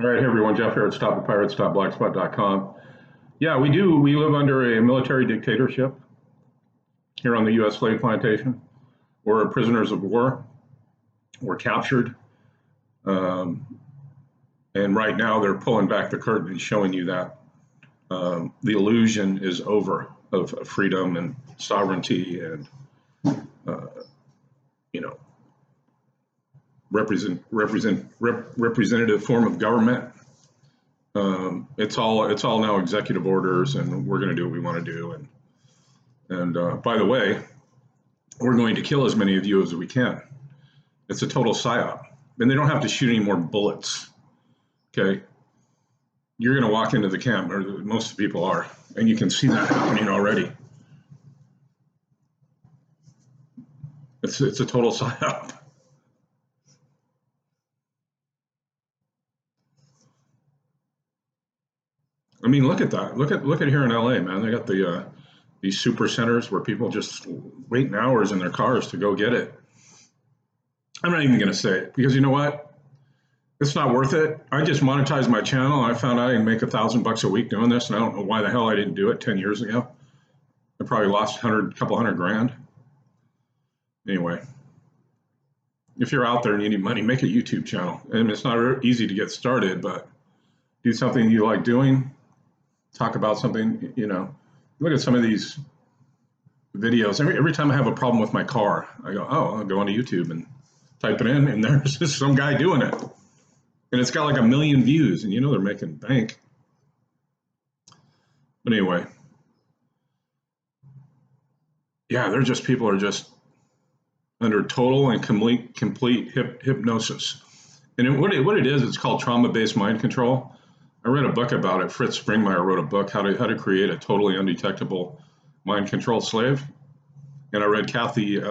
All right, hey everyone, Jeff here at stopthepirates.blogspot.com. Yeah, we do. We live under a military dictatorship here on the U.S. slave plantation. We're prisoners of war. We're captured. Um, and right now they're pulling back the curtain and showing you that the illusion is over of freedom and sovereignty and, uh, you know, representative form of government. It's all now executive orders, and we're going to do what we want to do. And by the way, we're going to kill as many of you as we can. It's a total psyop, and they don't have to shoot any more bullets. Okay, you're going to walk into the camp, or most people are, and you can see that happening already. It's a total psyop. I mean, look at that. Look at here in LA, man. They got these super centers where people just waiting hours in their cars to go get it. I'm not even going to say it because you know what? It's not worth it. I just monetized my channel. And I found out I can make $1,000 a week doing this, and I don't know why the hell I didn't do it 10 years ago. I probably lost a couple hundred grand. Anyway, if you're out there and you need money, make a YouTube channel. And it's not easy to get started, but do something you like doing. Talk about something, look at some of these videos. Every time I have a problem with my car, I go, oh, I'll go onto YouTube and type it in, and there's just some guy doing it. And it's got like 1 million views, and they're making bank. But anyway, yeah, people are just under total and complete hypnosis. And what it is, it's called trauma-based mind control. I read a book about it. Fritz Springmeier wrote a book, how to create a totally undetectable mind control slave. And I read Kathy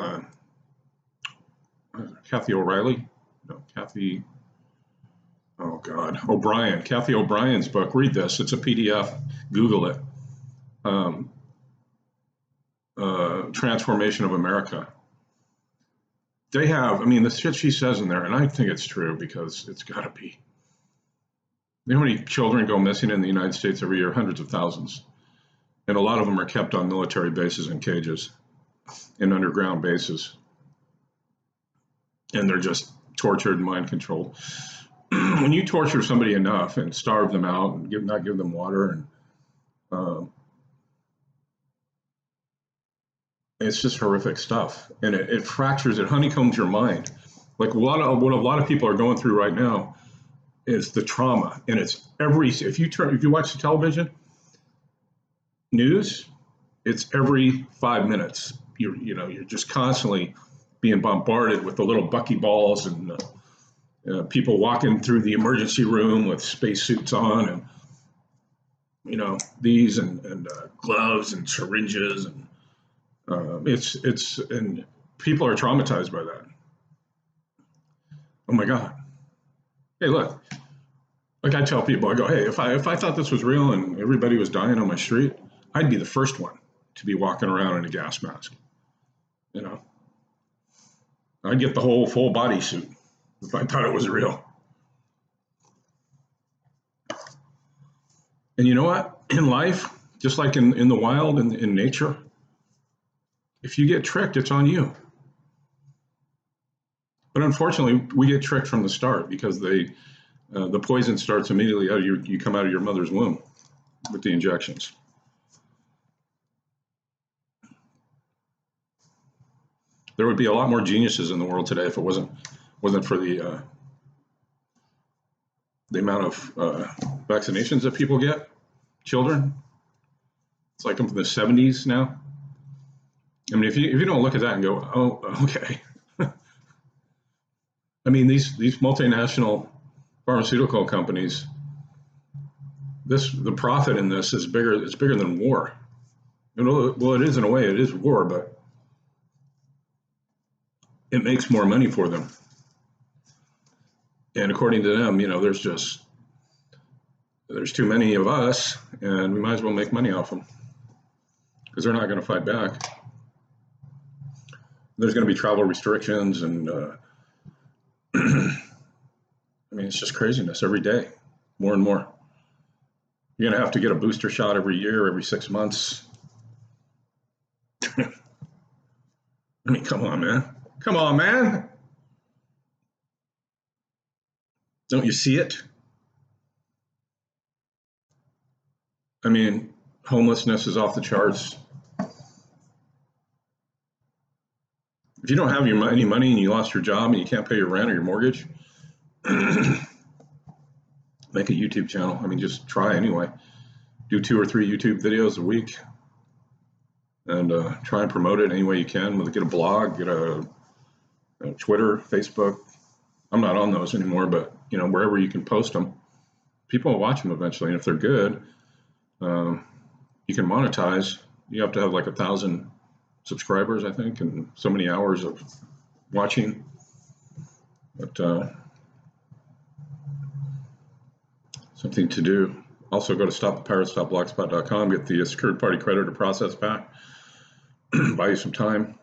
O'Brien. Kathy O'Brien's book. Read this. It's a PDF. Google it. Transformation of America. They have, the shit she says in there, and I think it's true because it's got to be. You know how many children go missing in the United States every year? Hundreds of thousands. And a lot of them are kept on military bases and cages and underground bases. And they're just tortured and mind controlled. When you torture somebody enough and starve them out and not give them water, and it's just horrific stuff. And it fractures, it honeycombs your mind. Like what a lot of people are going through right now is the trauma, and it's if you watch the television news, it's every 5 minutes. You're just constantly being bombarded with the little buckyballs and people walking through the emergency room with spacesuits on, and these and gloves and syringes, and and people are traumatized by that. Oh my God. Hey, look, like I tell people, I go, hey, if I thought this was real and everybody was dying on my street, I'd be the first one to be walking around in a gas mask. I'd get the whole full body suit if I thought it was real. And you know what? In life, just like in the wild and in nature, if you get tricked, it's on you. But unfortunately, we get tricked from the start because the poison starts immediately you come out of your mother's womb with the injections. There would be a lot more geniuses in the world today if it wasn't for the amount of vaccinations that people get. Children, it's like I'm from the 70s now. If you don't look at that and go, oh, okay. These multinational pharmaceutical companies, the profit in this is bigger. It's bigger than war. Well, it is in a way. It is war, but it makes more money for them. And according to them, there's too many of us, and we might as well make money off them because they're not going to fight back. There's going to be travel restrictions, and it's just craziness every day. more and more. You're going to have to get a booster shot every year, every 6 months. I mean, come on, man. Come on, man. Don't you see it? I mean, homelessness is off the charts. If you don't have any money and you lost your job and you can't pay your rent or your mortgage, make a YouTube channel. I mean, just try anyway. Do 2 or 3 YouTube videos a week and try and promote it any way you can. Get a blog, get a Twitter, Facebook. I'm not on those anymore, but wherever you can post them, people will watch them eventually. And if they're good, you can monetize. You have to have like 1,000 subscribers, I think, and so many hours of watching. But something to do. Also, go to stopthepirates.blogspot.com. Get the secured party creditor process pack. Buy you some time.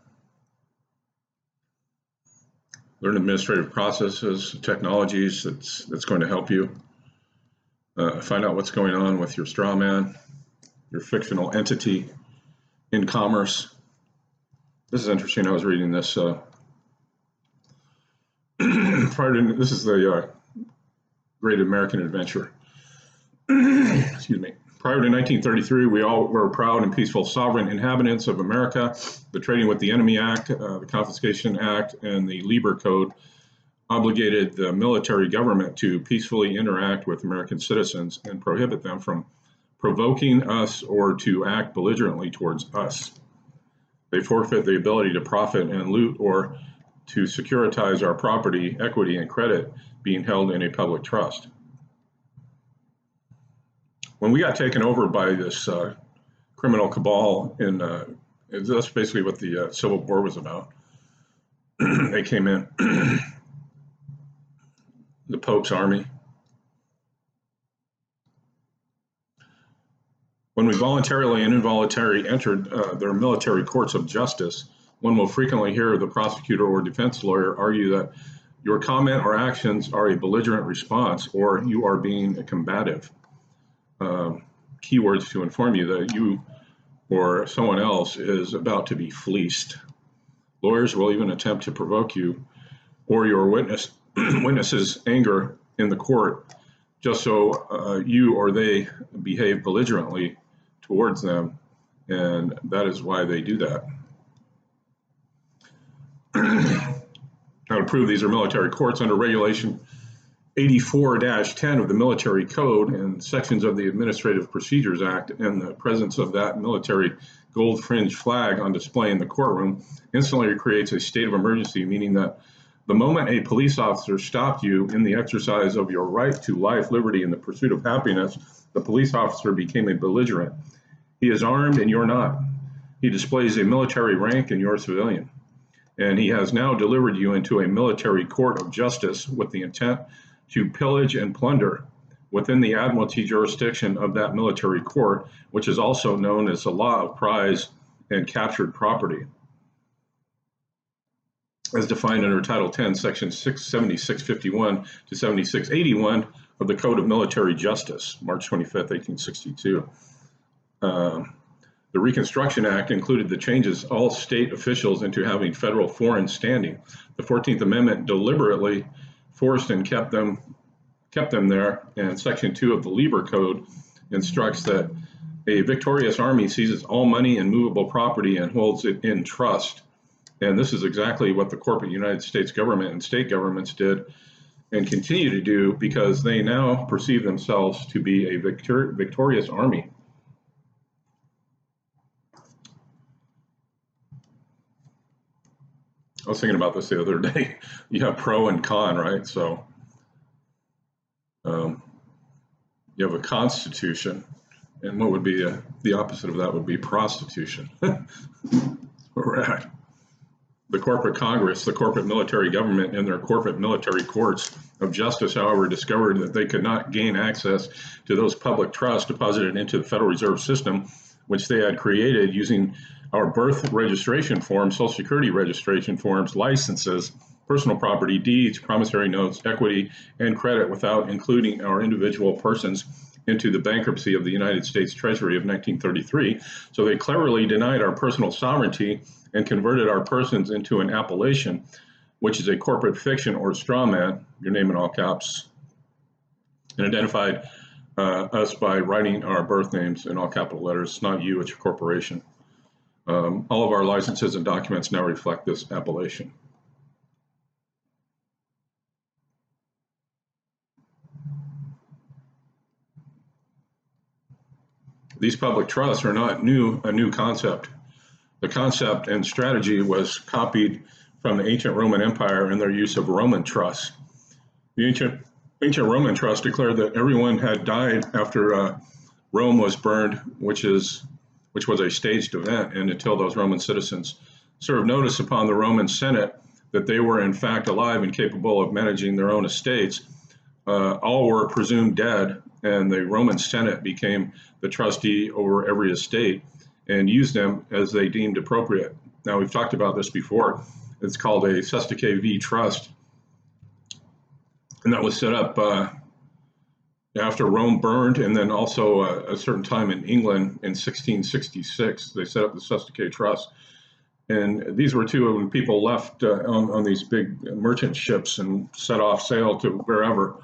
Learn administrative processes, technologies that's going to help you. Find out what's going on with your straw man, your fictional entity in commerce. This is interesting. I was reading this this is the Great American Adventure. Excuse me. Prior to 1933, we all were proud and peaceful sovereign inhabitants of America. The Trading with the Enemy Act, the Confiscation Act, and the Lieber Code obligated the military government to peacefully interact with American citizens and prohibit them from provoking us or to act belligerently towards us. They forfeit the ability to profit and loot or to securitize our property, equity, and credit being held in a public trust. When we got taken over by this criminal cabal, that's basically what the Civil War was about. They came in, the Pope's army. When we voluntarily and involuntarily entered their military courts of justice, one will frequently hear the prosecutor or defense lawyer argue that your comment or actions are a belligerent response or you are being combative. Keywords to inform you that you or someone else is about to be fleeced. Lawyers will even attempt to provoke you or your witness's anger in the court just so you or they behave belligerently towards them, and that is why they do that. Now, to prove these are military courts, under Regulation 84-10 of the Military Code and sections of the Administrative Procedures Act, and the presence of that military gold fringe flag on display in the courtroom instantly creates a state of emergency, meaning that the moment a police officer stopped you in the exercise of your right to life, liberty, and the pursuit of happiness, the police officer became a belligerent. He is armed and you're not. He displays a military rank and you're a civilian. And he has now delivered you into a military court of justice with the intent to pillage and plunder within the admiralty jurisdiction of that military court, which is also known as the law of prize and captured property, as defined under Title 10, Section 7651 to 7681 of the Code of Military Justice, March 25th, 1862. The Reconstruction Act included the changes all state officials into having federal foreign standing. The 14th Amendment deliberately forced and kept them there, and Section 2 of the Lieber Code instructs that a victorious army seizes all money and movable property and holds it in trust. And this is exactly what the corporate United States government and state governments did and continue to do, because they now perceive themselves to be a victorious army. I was thinking about this the other day. You have pro and con, right? So you have a constitution, and what would be the opposite of that would be prostitution. Right. The corporate Congress, the corporate military government, and their corporate military courts of justice, however, discovered that they could not gain access to those public trusts deposited into the Federal Reserve System, which they had created using our birth registration forms, Social Security registration forms, licenses, personal property, deeds, promissory notes, equity, and credit without including our individual persons into the bankruptcy of the United States Treasury of 1933. So they cleverly denied our personal sovereignty and converted our persons into an appellation, which is a corporate fiction or straw man, your name in all caps, and identified us by writing our birth names in all capital letters. It's not you, it's your corporation. All of our licenses and documents now reflect this appellation. These public trusts are not a new concept. The concept and strategy was copied from the ancient Roman Empire and their use of Roman trusts. The ancient Roman trust declared that everyone had died after Rome was burned, which was a staged event, and until those Roman citizens served notice upon the Roman Senate that they were in fact alive and capable of managing their own estates, all were presumed dead, and the Roman Senate became the trustee over every estate and used them as they deemed appropriate. Now, we've talked about this before. It's called a Sestake v. Trust, and that was set up after Rome burned, and then also a certain time in England in 1666, they set up the Sestake Trust. And these were two when people left on these big merchant ships and set off sail to wherever.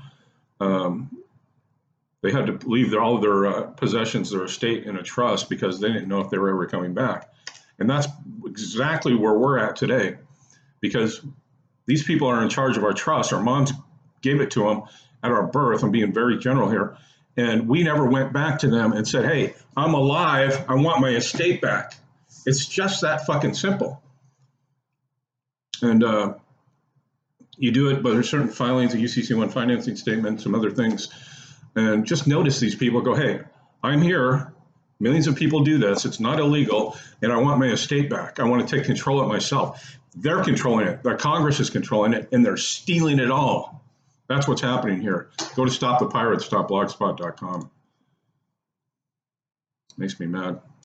They had to leave all of their possessions, their estate, in a trust because they didn't know if they were ever coming back. And that's exactly where we're at today, because these people are in charge of our trust. Our moms gave it to them at our birth. I'm being very general here. And we never went back to them and said, hey, I'm alive. I want my estate back. It's just that fucking simple. And you do it, but there's certain filings, a UCC1 financing statement, some other things. And just notice these people, go, hey, I'm here. Millions of people do this. It's not illegal. And I want my estate back. I want to take control of it myself. They're controlling it. The Congress is controlling it, and they're stealing it all. That's what's happening here. Go to stopthepirates.blogspot.com. Makes me mad.